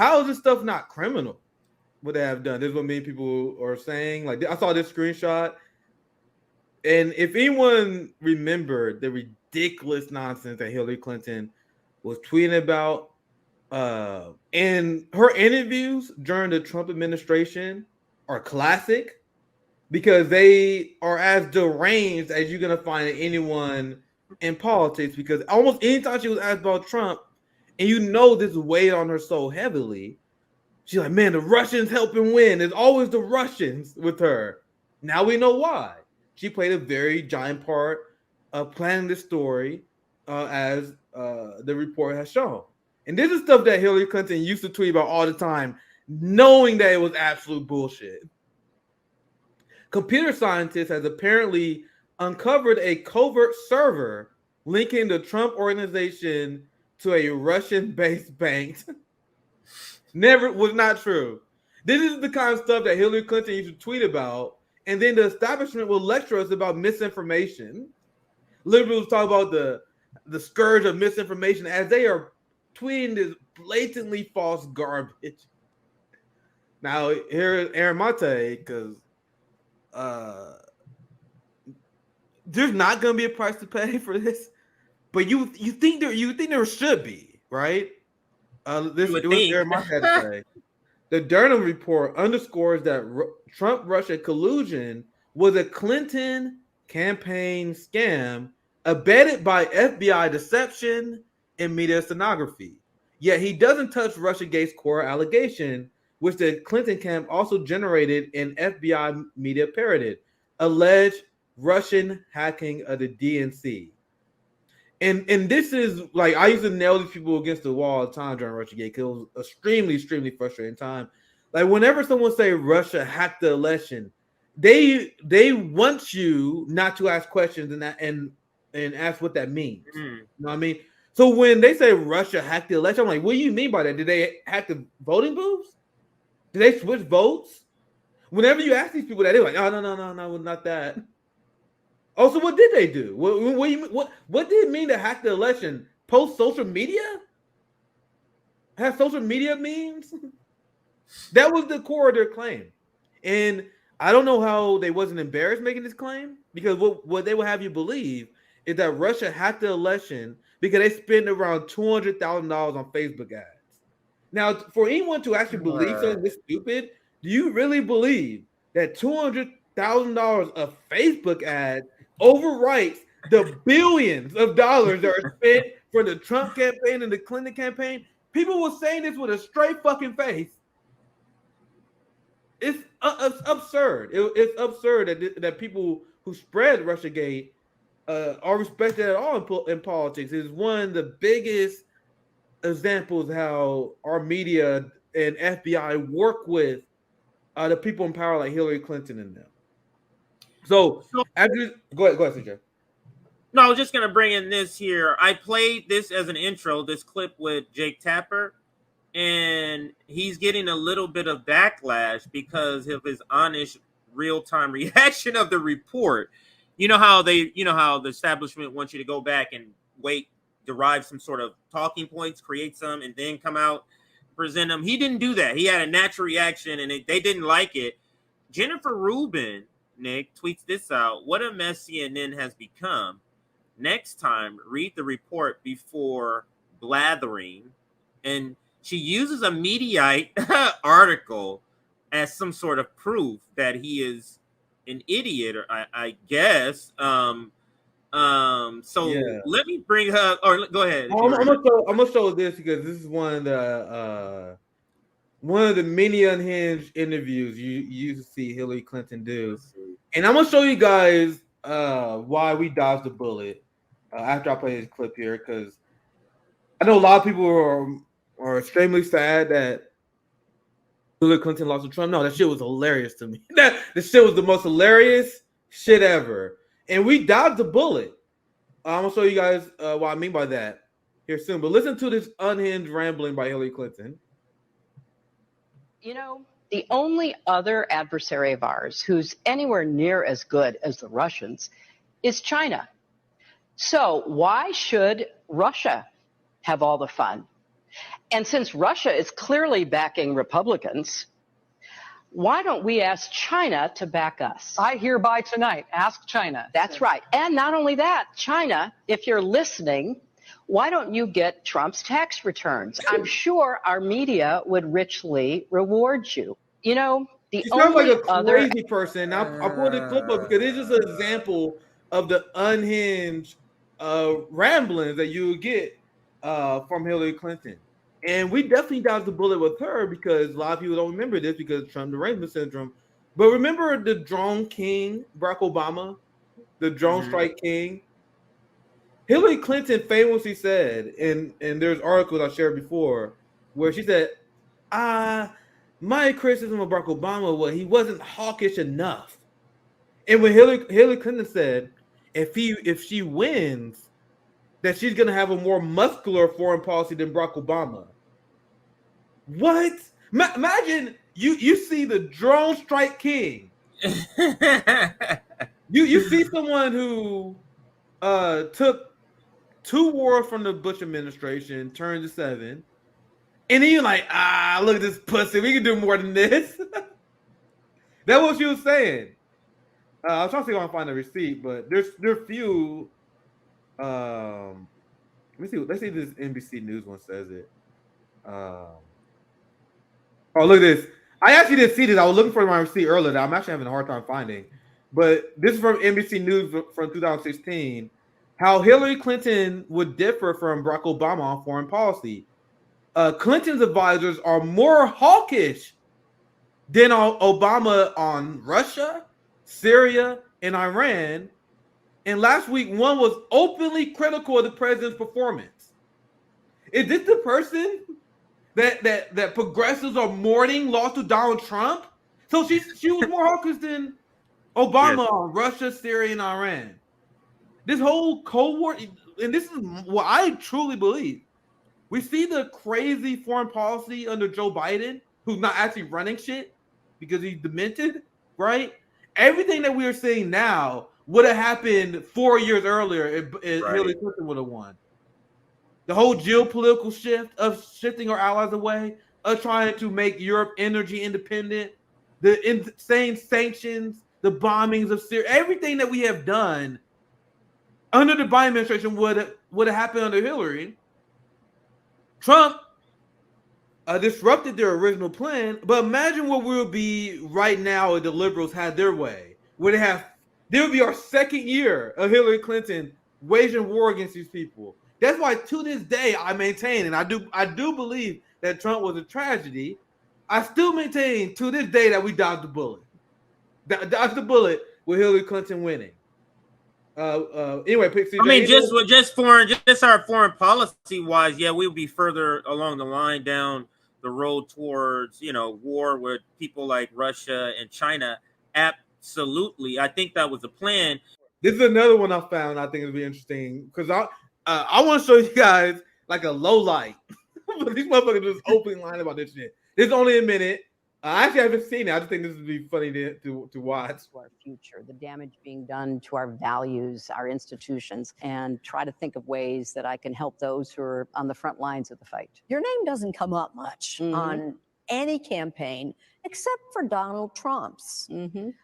how is this stuff not criminal? What they have done. This is what many people are saying. Like, I saw this screenshot, and if anyone remembered the ridiculous nonsense that Hillary Clinton was tweeting about, and her interviews during the Trump administration are classic because they are as deranged as you're gonna find anyone in politics. Because almost anytime she was asked about Trump, and you know this weighed on her so heavily, she's like, "Man, the Russians help him win." There's always the Russians with her. Now we know why. She played a very giant part of planning this story, as the report has shown. And this is stuff that Hillary Clinton used to tweet about all the time, knowing that it was absolute bullshit. Computer scientists has apparently uncovered a covert server linking the Trump organization to a Russian-based bank. Never was not true. This is the kind of stuff that Hillary Clinton used to tweet about, and then the establishment will lecture us about misinformation. Liberals talk about the scourge of misinformation as they are tweeting this blatantly false garbage. Now, here's Aaron Mate, because there's not going to be a price to pay for this, but you think there should be, right? This was Aaron Mate had to say. The Durham report underscores that Trump-Russia collusion was a Clinton campaign scam abetted by FBI deception and media stenography. Yet he doesn't touch Russiagate's core allegation, which the Clinton camp also generated and FBI media parroted, alleged Russian hacking of the DNC. And this is like, I used to nail these people against the wall all the time during Russiagate because it was extremely, extremely frustrating time. Like, whenever someone say Russia hacked the election, they want you not to ask questions and ask what that means. You know what I mean? So when they say Russia hacked the election, I'm like, what do you mean by that? Did they hack the voting booths? Did they switch votes? Whenever you ask these people that, they're like, oh, no, not that. Oh, so what did they do? What did it mean to hack the election? Post social media? Have social media memes? That was the core of their claim. And I don't know how they wasn't embarrassed making this claim, because what they will have you believe is that Russia hacked the election because they spent around $200,000 on Facebook ads. Now, for anyone to actually believe something this stupid, do you really believe that $200,000 of Facebook ads overwrites the billions of dollars that are spent for the Trump campaign and the Clinton campaign? People were saying this with a straight fucking face. It's absurd. It's absurd that people who spread Russiagate are respected at all in politics. It's one of the biggest examples how our media and FBI work with the people in power like Hillary Clinton and them. So after, go ahead, CJ. No, I was just gonna bring in this here. I played this as an intro, this clip with Jake Tapper, and he's getting a little bit of backlash because of his honest, real-time reaction of the report. You know how the establishment wants you to go back and derive some sort of talking points, create some, and then come out, present them. He didn't do that. He had a natural reaction, and they didn't like it. Jennifer Rubin, Nick, tweets this out. What a mess CNN has become. Next time, read the report before blathering. And she uses a Mediaite article as some sort of proof that he is an idiot, or I guess. So yeah. Let me bring her, or go ahead. I'm gonna show this because this is one of the many unhinged interviews you used to see Hillary Clinton do, and I'm gonna show you guys why we dodged the bullet after I play this clip here, because I know a lot of people are extremely sad that Hillary Clinton lost to Trump. No, that shit was hilarious to me. This shit was the most hilarious shit ever, and we dodged the bullet. I'm gonna show you guys what I mean by that here soon. But listen to this unhinged rambling by Hillary Clinton. You know, the only other adversary of ours who's anywhere near as good as the Russians is China. So why should Russia have all the fun? And since Russia is clearly backing Republicans, why don't we ask China to back us? I hereby tonight ask China. That's right. And not only that, China, if you're listening, why don't you get Trump's tax returns? I'm sure our media would richly reward you. You know, you sound like a crazy person. I pulled the clip up because it's just an example of the unhinged ramblings that you would get from Hillary Clinton. And we definitely dodged the bullet with her because a lot of people don't remember this because of Trump derangement syndrome. But remember the drone king, Barack Obama, the drone strike king? Hillary Clinton famously said, and there's articles I shared before, where she said, my criticism of Barack Obama was he wasn't hawkish enough. And when Hillary Clinton said, if she wins, that she's going to have a more muscular foreign policy than Barack Obama. What? Imagine you see the drone strike king. you see someone who took 2 wars from the Bush administration, turned to 7, and then you're like, look at this pussy. We can do more than this. That's what she was saying. I was trying to see if I can find a receipt, but there are few. Let's see if this NBC News one says it. Oh, look at this. I actually didn't see this. I was looking for my receipt earlier that I'm actually having a hard time finding. But this is from NBC News from 2016. How Hillary Clinton would differ from Barack Obama on foreign policy. Clinton's advisors are more hawkish than Obama on Russia, Syria, and Iran. And last week, one was openly critical of the president's performance. Is this the person that progressives are mourning lost to Donald Trump? So she was more hawkish than Obama on Russia, Syria, and Iran. This whole Cold War, and this is what I truly believe. We see the crazy foreign policy under Joe Biden, who's not actually running shit because he's demented, right? Everything that we are seeing now would have happened 4 years earlier if Hillary Clinton would have won. The whole geopolitical shift of shifting our allies away, of trying to make Europe energy independent, the insane sanctions, the bombings of Syria, everything that we have done under the Biden administration would have happened under Hillary. Trump disrupted their original plan, but imagine what we would be right now if the liberals had their way. There would be our second year of Hillary Clinton waging war against these people. That's why to this day I maintain, and I do believe that Trump was a tragedy. I still maintain to this day that we dodged the bullet. Dodged the bullet with Hillary Clinton winning. Anyway, Pixie. I mean, just our foreign policy wise, yeah, we would be further along the line down the road towards, war with people like Russia and China. Absolutely, I think that was the plan. This is another one I found. I think it'll be interesting because I want to show you guys like a low light. But these motherfuckers just open line about this shit. It's only a minute. I actually haven't seen it. I just think this would be funny to watch. To our future, the damage being done to our values, our institutions, and try to think of ways that I can help those who are on the front lines of the fight. Your name doesn't come up much on any campaign except for Donald Trump's.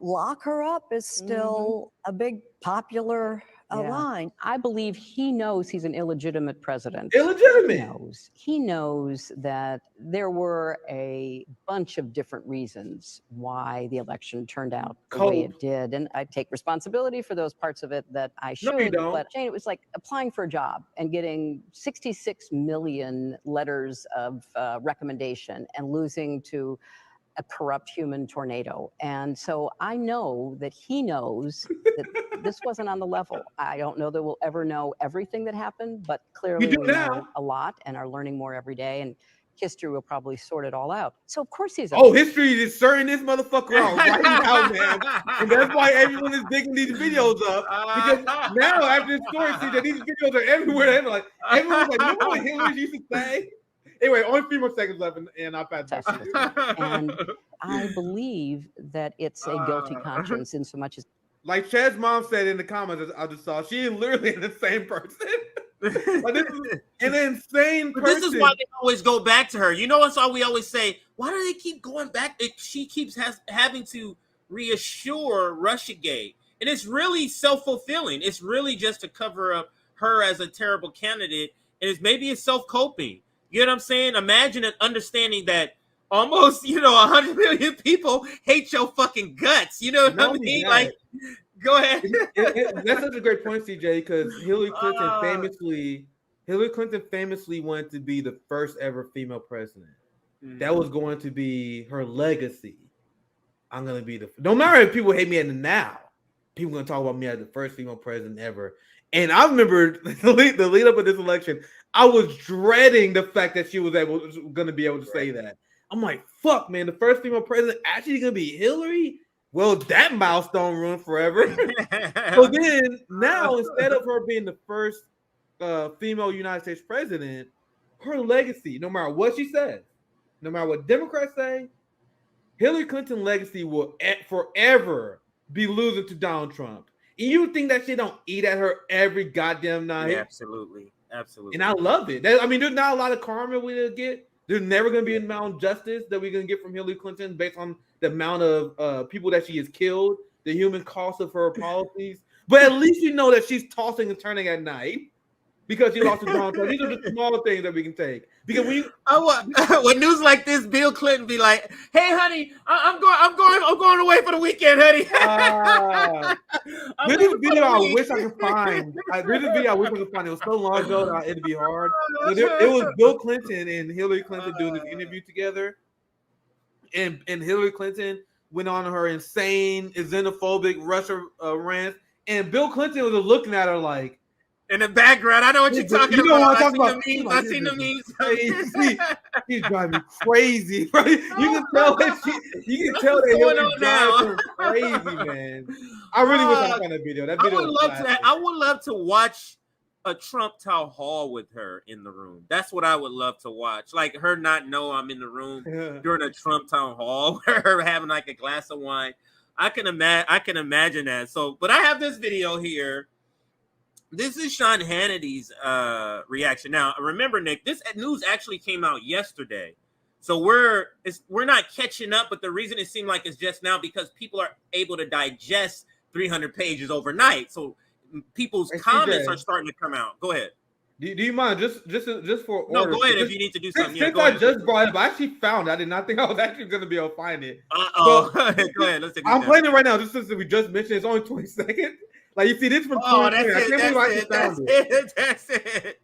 Lock her up is still a big popular line. I believe he knows he's an illegitimate president. Illegitimate. He knows that there were a bunch of different reasons why the election turned out the way it did. And I take responsibility for those parts of it that I should. No, you don't. But Jane, it was like applying for a job and getting 66 million letters of recommendation and losing to a corrupt human tornado. And so I know that he knows that this wasn't on the level. I don't know that we'll ever know everything that happened, but clearly we know a lot and are learning more every day. And history will probably sort it all out. So of course he's history is sorting this motherfucker out right now, man. And that's why everyone is digging these videos up. Because now after this story, see that these videos are everywhere. Like everyone's like, remember what Hillary used to say? Anyway, only 3 more seconds left, and I'll pass back to you. And I believe that it's a guilty conscience in so much as, like Chad's mom said in the comments, I just saw, she is literally the same person. Like, this is an insane person. This is why they always go back to her. You know, that's why we always say, why do they keep going back? She keeps having to reassure Russiagate. And it's really self-fulfilling. It's really just to cover up her as a terrible candidate. And maybe it's self-coping. You know what I'm saying? Imagine understanding that almost, 100 million people hate your fucking guts. You know what I mean? Like, go ahead. That's such a great point, CJ, because Hillary Clinton famously wanted to be the first ever female president. Mm-hmm. That was going to be her legacy. I'm going to be no matter if people hate me at the now, people are going to talk about me as the first female president ever. And I remember the lead up of this election, I was dreading the fact that she was going to be able to say that. I'm like, fuck, man, the first female president actually going to be Hillary? Well, that milestone ruined forever. So then now, instead of her being the first female United States president, her legacy, no matter what she says, no matter what Democrats say, Hillary Clinton's legacy will forever be losing to Donald Trump. And you think that shit don't eat at her every goddamn night? Yeah, absolutely. And I love it. There's not a lot of karma we'll get. There's never going to be an amount of justice that we're going to get from Hillary Clinton based on the amount of people that she has killed, the human cost of her policies. But at least you know that she's tossing and turning at night because she lost to Donald Trump. These are the smaller things that we can take. Because when news like this, Bill Clinton be like, "Hey, honey, I'm going away for the weekend, honey." This is a video I wish I could find. It was so long ago that it'd be hard. It was Bill Clinton and Hillary Clinton doing this interview together, and Hillary Clinton went on her insane xenophobic Russia rant, and Bill Clinton was looking at her like. In the background, I know what you're talking about. I seen the memes. He's driving me crazy, right? You can tell that he's driving her crazy, man. I really wish I could find that video. I would love to watch a Trump town hall with her in the room. That's what I would love to watch. Like her not know I'm in the room during a Trump town hall, her having like a glass of wine. I can imagine that. So, but I have this video here. This is Sean Hannity's reaction. Now, remember, Nick, this news actually came out yesterday. So we're not catching up, but the reason it seemed like it's just now because people are able to digest 300 pages overnight. So people's comments are starting to come out. Go ahead. Do you mind just for order? No, go ahead if you need to do something. Since I just brought it up, I actually found it. I did not think I was actually going to be able to find it. Go ahead. Let's take it. I'm playing it right now just since we just mentioned it's only 20 seconds. Like you see this from 2020. That's it.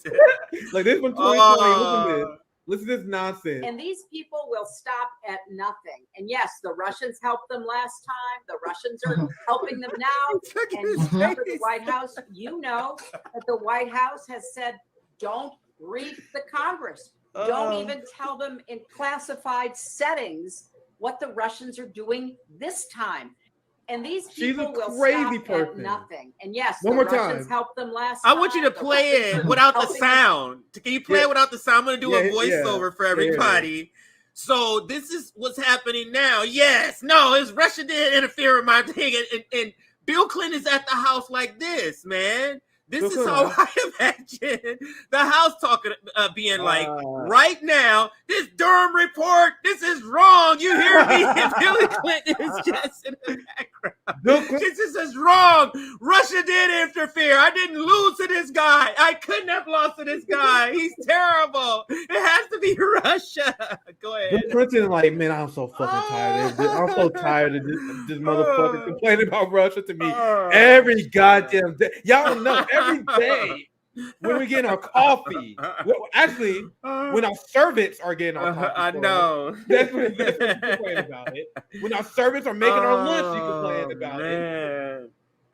Like this from 2020. Listen to this nonsense. And these people will stop at nothing. And yes, the Russians helped them last time. The Russians are helping them now. And remember the White House, you know that the White House has said, don't brief the Congress. Don't even tell them in classified settings what the Russians are doing this time. And these people will stop at nothing. And yes, the Russians helped them last time. I want you to play it without the sound. Can you play it without the sound? I'm going to do a voiceover for everybody. Yeah. So this is what's happening now. Yes. No, it's Russia did interfere with my thing. And Bill Clinton's at the house like this, man. This is how I imagine the House talking, being like, right now, this Durham report, this is wrong. You hear me? And Hillary Clinton is just in the background. This is wrong. Russia did interfere. I didn't lose to this guy. I couldn't have lost to this guy. He's terrible. It has to be Russia. Go ahead. Bill Clinton, like, man, I'm so fucking tired of this. I'm so tired of this motherfucker complaining about Russia to me every goddamn day. Y'all know. Every day when we get our coffee, actually, when our servants are getting our coffee, I know. That's when you complain about it. When our servants are making our lunch, you complain about it.